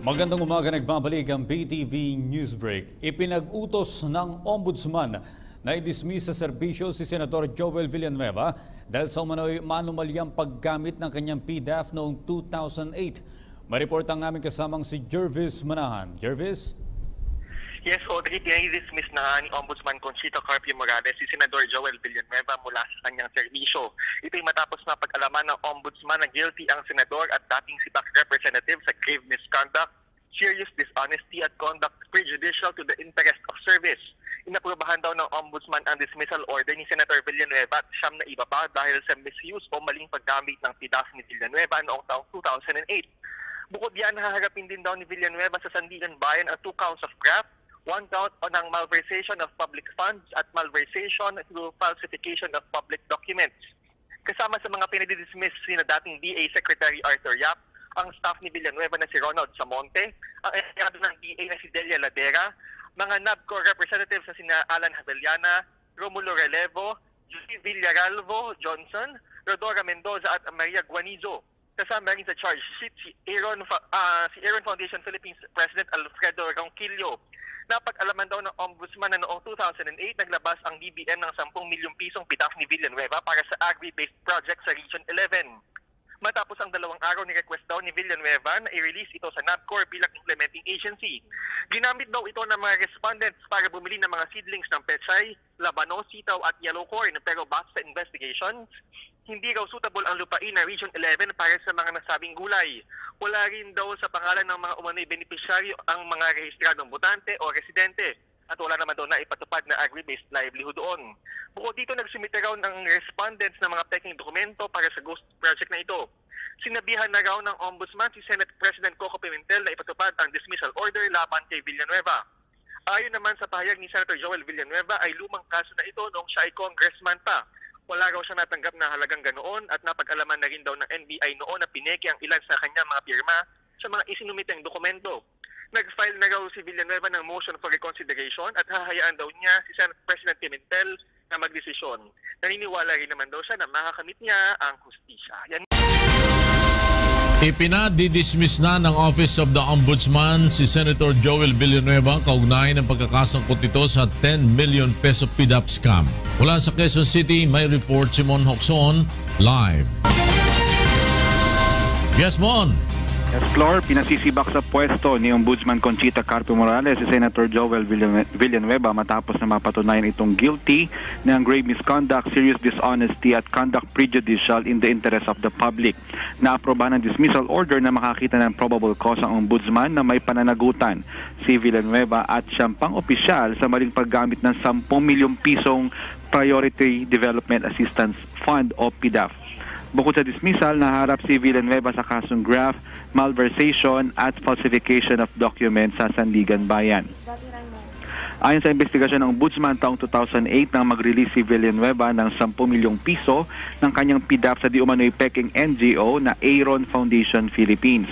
Magandang umaga, nagbabalik ang BTV Newsbreak. Ipinag-utos ng Ombudsman na i-dismiss sa serbisyo si Senador Joel Villanueva dahil sa manumalyang paggamit ng kanyang PDAF noong 2008. May-report ang aming kasamang si Jervis Manahan. Jervis? Yes, Audrey, dinidismiss na ni Ombudsman Conchita Carpio Morales si Senador Joel Villanueva mula sa kanyang serbisyo. Ito'y matapos na pag-alaman ng Ombudsman na guilty ang senador at dating SIPAC representative sa grave misconduct, serious dishonesty at conduct prejudicial to the interest of service. Inaprobahan daw ng Ombudsman ang dismissal order ni Senator Villanueva at siyam na iba pa dahil sa misuse o maling paggamit ng PDAF ni Villanueva noong taong 2008. Bukod yan, haharapin din daw ni Villanueva sa Sandigan Bayan ang 2 counts of graft, 1 count ng malversation of public funds at malversation through falsification of public documents. Kasama sa mga pinadidismiss sina dating DA Secretary Arthur Yap, ang staff ni Villanueva na si Ronald Samonte, ang empleyado ng DA na si Delia Ladera, mga NABCO representatives na sina Alan Havellana, Romulo Relevo, Julie Villaralvo Johnson, Rodora Mendoza at Maria Guanizo. Kasama rin sa charge sheet si Aaron Foundation Philippines President Alfredo Ronquillo. Napag-alaman daw ng Ombudsman na noong 2008 naglabas ang DBM ng 10 milyong pisong PDAF ni Villanueva para sa agri-based project sa Region 11. Matapos ang 2 araw ni request daw ni Villanueva na i-release ito sa NABCOR bilang implementing agency. Ginamit daw ito ng mga respondents para bumili ng mga seedlings ng pechay, labano, sitaw at yellow corn, pero base sa investigations, hindi raw suitable ang lupain na Region 11 para sa mga nasabing gulay. Wala rin daw sa pangalan ng mga umano'y beneficiaryo ang mga rehistradong botante o residente at wala naman daw na ipatupad na agri-based livelihood doon. Bukod dito, nagsumite raw ng respondents ng mga peking dokumento para sa ghost project na ito. Sinabihan na raw ng Ombudsman si Senate President Coco Pimentel na ipatupad ang dismissal order laban kay Villanueva. Ayon naman sa pahayag ni Senator Joel Villanueva ay lumang kaso na ito noong siya ay congressman pa. Wala raw siya natanggap na halagang ganoon at napag-alaman na rin daw ng NBI noon na pineke ang ilan sa kanyang mga pirma sa mga isinumiteng dokumento. Nag-file na raw si Villanueva ng motion for reconsideration at hahayaan daw niya si Senate President Pimentel na magdesisyon. Naniniwala rin naman daw siya na makakamit niya ang hustisya. Ipinadidismiss na ng Office of the Ombudsman si Senator Joel Villanueva kaugnay ng pagkakasangkot nito sa 10 million peso PDAP scam. Mula sa Quezon City, may report si Mon Hoxon live. Yes, Mon. Yes, Flor, pinasisibak sa pwesto ni Ombudsman Conchita Carpio Morales si Senator Joel Villanueva matapos na mapatunayan itong guilty ng grave misconduct, serious dishonesty at conduct prejudicial in the interest of the public. Naaprobahan ng dismissal order na makakita ng probable cause ang Ombudsman na may pananagutan si Villanueva at siyang pang-opisyal sa maling paggamit ng 10 milyong pisong Priority Development Assistance Fund o PDAF. Bukod sa dismissal, naharap si Villanueva sa kasong graft, malversation at falsification of documents sa Sandigan Bayan. Ayon sa investigasyon ng Ombudsman taong 2008 nang mag-release si Villanueva ng 10 milyong piso ng kanyang PDAF sa di umano'y peking NGO na Aaron Foundation Philippines.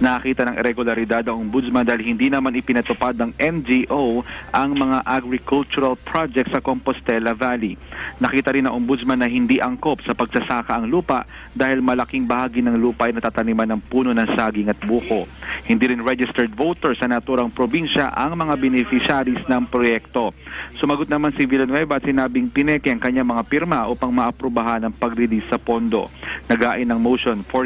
Nakita ng irregularidad ang Ombudsman dahil hindi naman ipinatupad ng NGO ang mga agricultural projects sa Compostela Valley. Nakita rin ng Ombudsman na hindi angkop sa pagsasaka ang lupa dahil malaking bahagi ng lupa ay natataniman ng puno ng saging at buko. Hindi rin registered voters sa naturang probinsya ang mga beneficiaries ng proyekto. Sumagot naman si Villanueva at sinabing pineke ang kanyang mga pirma upang maaprubahan ang pag-release sa pondo. Nagain ng motion for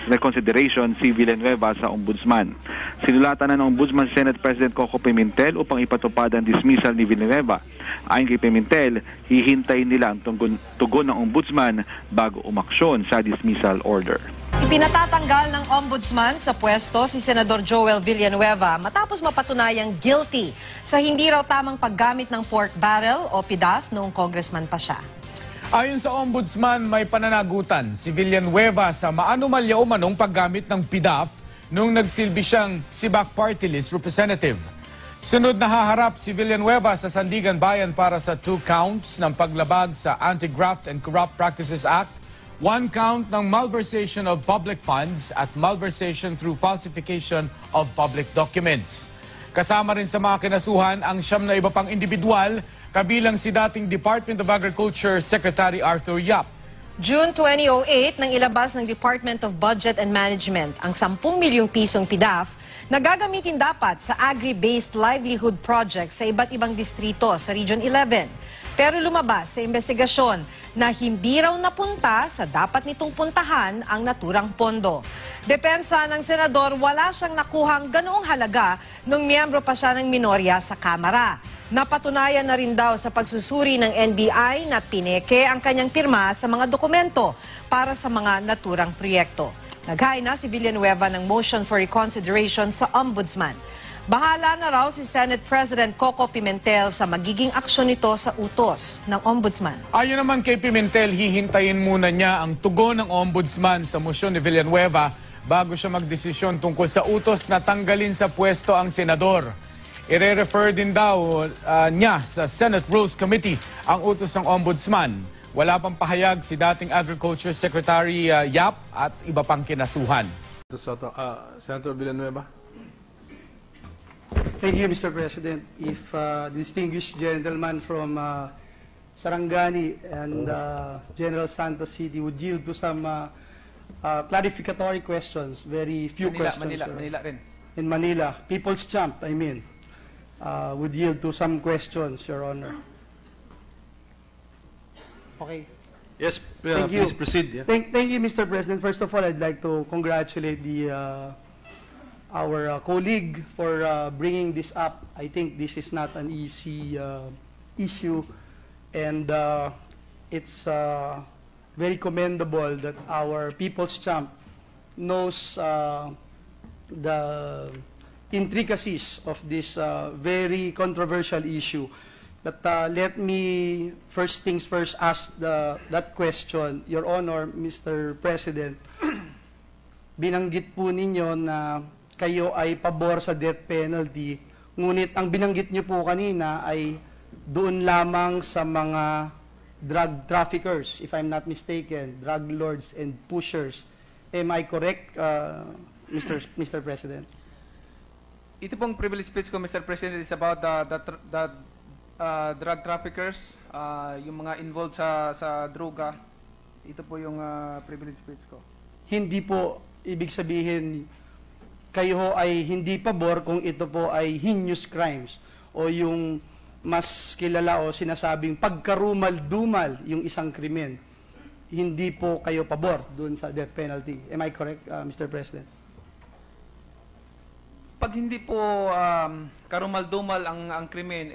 reconsideration si Villanueva sa Ombudsman. Sinulatan na ng Ombudsman Senate President Coco Pimentel upang ipatupad ang dismissal ni Villanueva. Ayon kay Pimentel, hihintayin nila ang tugon ng Ombudsman bago umaksyon sa dismissal order. Ipinatatanggal ng Ombudsman sa pwesto si Senador Joel Villanueva matapos mapatunayang guilty sa hindi raw tamang paggamit ng pork barrel o PDAF noong congressman pa siya. Ayon sa Ombudsman, may pananagutan si Villanueva sa maanumalya umanong paggamit ng PDAF noong nagsilbi siyang SIBAC Party List Representative. Sunod na haharap si Villanueva sa Sandigan Bayan para sa 2 counts ng paglabag sa Anti-Graft and Corrupt Practices Act, 1 count ng malversation of public funds at malversation through falsification of public documents. Kasama rin sa mga kinasuhan ang 9 na iba pang individual, kabilang si dating Department of Agriculture Secretary Arthur Yap. June 2008 nang ilabas ng Department of Budget and Management ang 10 milyong pisong PDAF na gagamitin dapat sa agri-based livelihood project sa iba't ibang distrito sa Region 11. Pero lumabas sa investigasyon na hindi raw napunta sa dapat nitong puntahan ang naturang pondo. Depensa ng senador, wala siyang nakuhang ganoong halaga nung miyembro pa siya ng minorya sa Kamara. Napatunayan na rin daw sa pagsusuri ng NBI na pineke ang kanyang pirma sa mga dokumento para sa mga naturang proyekto. Naghain na si Villanueva ng motion for reconsideration sa Ombudsman. Bahala na raw si Senate President Coco Pimentel sa magiging aksyon nito sa utos ng Ombudsman. Ayon naman kay Pimentel, hihintayin muna niya ang tugon ng Ombudsman sa motion ni Villanueva bago siya magdesisyon tungkol sa utos na tanggalin sa pwesto ang senador. Ire-refer din daw niya sa Senate Rules Committee ang utos ng Ombudsman. Wala pang pahayag si dating Agriculture Secretary Yap at iba pang kinasuhan. Senator Villanueva. Thank you, Mr. President. If the distinguished gentleman from Sarangani and General Santos City would yield to some clarificatory questions, very few questions. Manila rin. In Manila, People's Champ, I mean, would yield to some questions, Your Honor. Okay. Yes, Thank you. please proceed. Yeah. Thank you, Mr. President. First of all, I'd like to congratulate our colleague for bringing this up. I think this is not an easy issue, and it's very commendable that our People's Champ knows the intricacies of this very controversial issue. But let me, first things first, ask that question. Your Honor, Mr. President, binanggit po ninyo na kayo ay pabor sa death penalty, ngunit ang binanggit niyo po kanina ay doon lamang sa mga drug traffickers, if I'm not mistaken, drug lords and pushers. Am I correct, Mr. President? Ito pong privilege speech ko, Mr. President, is about the drug traffickers, yung mga involved sa droga. Ito po yung privilege speech ko. Hindi po ibig sabihin kayo ho ay hindi pabor kung ito po ay heinous crimes o yung mas kilala o sinasabing pagkarumal-dumal yung isang krimen. Hindi po kayo pabor doon sa death penalty. Am I correct, Mr. President? Pag hindi po karumal-dumal ang krimen,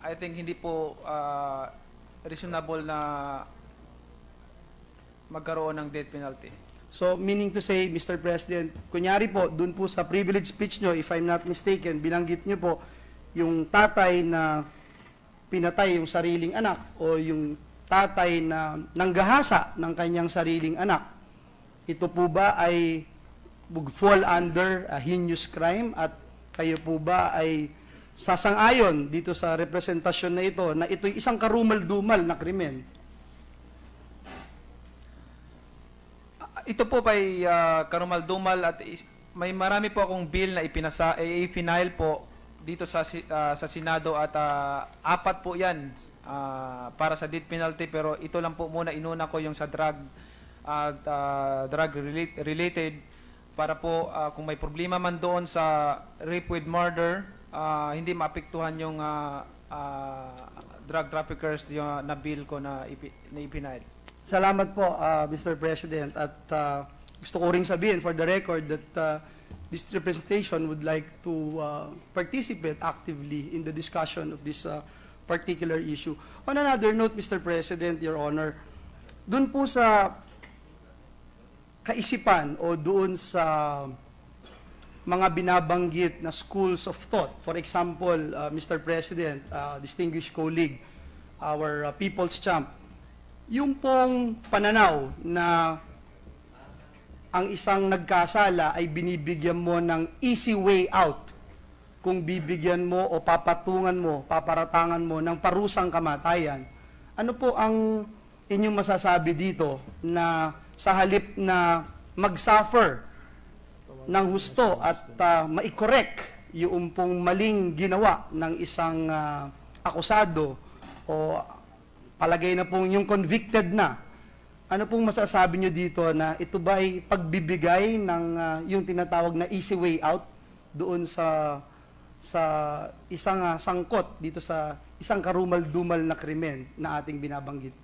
I think hindi po reasonable na magkaroon ng death penalty. So, meaning to say, Mr. President, kunyari po, dun po sa privilege speech nyo, if I'm not mistaken, binanggit nyo po yung tatay na pinatay yung sariling anak o yung tatay na nanggahasa ng kanyang sariling anak. Ito po ba ay fall under a heinous crime at kayo po ba ay sasang-ayon dito sa representasyon na ito'y isang karumal-dumal na krimen? Ito po ay karumal-dumal at may marami po akong bill na i-file po dito sa Senado at 4 po yan para sa death penalty, pero ito lang po muna inuna ko yung sa drug related para po kung may problema man doon sa rape with murder, hindi maapektuhan yung drug traffickers yung na bill ko na ipinail. Salamat po, Mr. President. At gusto ko rin sabihin for the record that this representation would like to participate actively in the discussion of this particular issue. On another note, Mr. President, Your Honor, dun po sa kaisipan o doon sa mga binabanggit na schools of thought, for example, Mr. President, distinguished colleague, our People's Champ, yung pong pananaw na ang isang nagkasala ay binibigyan mo ng easy way out kung bibigyan mo o papatungan mo, paparatangan mo ng parusang kamatayan. Ano po ang inyong masasabi dito na sa halip na mag-suffer ng husto at ma-correct yung pong maling ginawa ng isang akusado o palagay na po yung convicted na, ano pong masasabi nyo dito na ito ba ay pagbibigay ng yung tinatawag na easy way out doon sa isang sangkot dito sa isang karumal-dumal na krimen na ating binabanggit?